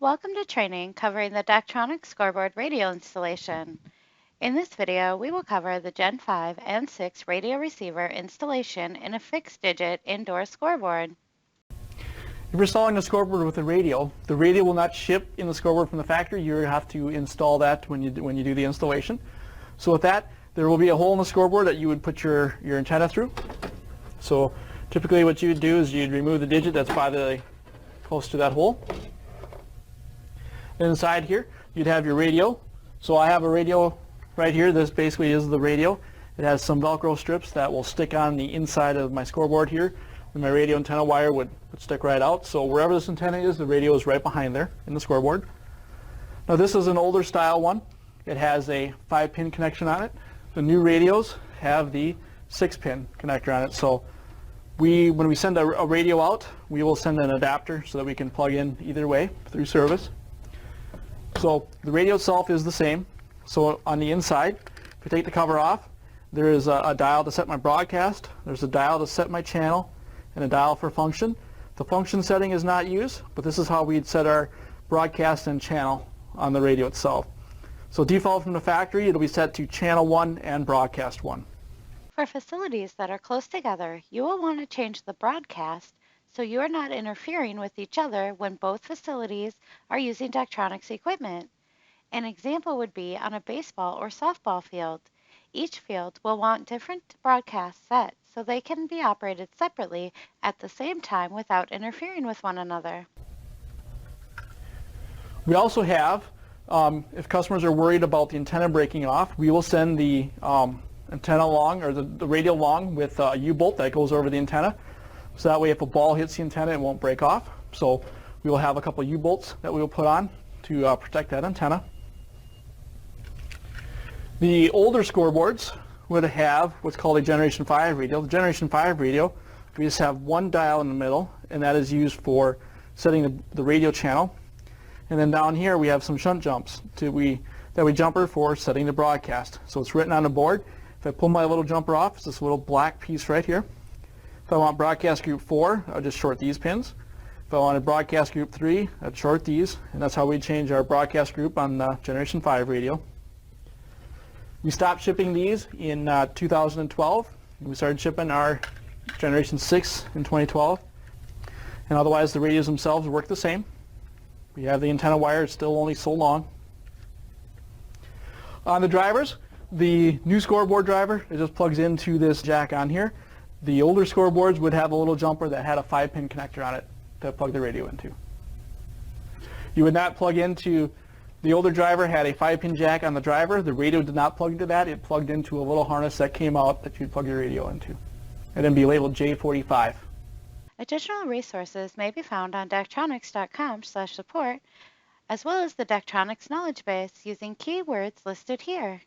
Welcome to training covering the Daktronics Scoreboard radio installation. In this video, we will cover the Gen 5 and 6 radio receiver installation in a fixed-digit indoor scoreboard. If you're installing a scoreboard with a radio, the radio will not ship in the scoreboard from the factory. You have to install that when you do the installation. So with that, there will be a hole in the scoreboard that you would put your antenna through. So typically what you would do is you'd remove the digit that's close to that hole. Inside here, you'd have your radio. So I have a radio right here. This basically is the radio. It has some Velcro strips that will stick on the inside of my scoreboard here. And my radio antenna wire would stick right out. So wherever this antenna is, the radio is right behind there in the scoreboard. Now this is an older style one. It has a 5-pin connection on it. The new radios have the 6-pin connector on it. So when we send a radio out, we will send an adapter so that we can plug in either way through service. So the radio itself is the same. So on the inside, if you take the cover off, there is a dial to set my broadcast, there's a dial to set my channel, and a dial for function. The function setting is not used, but this is how we'd set our broadcast and channel on the radio itself. So default from the factory, it'll be set to channel 1 and broadcast 1. For facilities that are close together, you will want to change the broadcast so you are not interfering with each other when both facilities are using Daktronics equipment. An example would be on a baseball or softball field. Each field will want different broadcasts set so they can be operated separately at the same time without interfering with one another. We also have, if customers are worried about the antenna breaking off, we will send the antenna along, or the radio along with a U-bolt that goes over the antenna. So that way if a ball hits the antenna, it won't break off. So we will have a couple U-bolts that we will put on to protect that antenna. The older scoreboards would have what's called a Generation 5 radio. The Generation 5 radio, we just have one dial in the middle, and that is used for setting the radio channel. And then down here we have some shunt jumps that we jumper for setting the broadcast. So it's written on the board. If I pull my little jumper off, it's this little black piece right here. If I want broadcast group 4, I'll just short these pins. If I wanted broadcast group 3, I'd short these, and that's how we change our broadcast group on the Generation 5 radio. We stopped shipping these in 2012. We started shipping our Generation 6 in 2012. And otherwise the radios themselves work the same. We have the antenna wire, it's still only so long. On the drivers, the new scoreboard driver, it just plugs into this jack on here. The older scoreboards would have a little jumper that had a 5-pin connector on it to plug the radio into. You would not plug into, the older driver had a 5-pin jack on the driver. The radio did not plug into that. It plugged into a little harness that came out that you'd plug your radio into. And then be labeled J45. Additional resources may be found on Daktronics.com/support, as well as the Daktronics knowledge base using keywords listed here.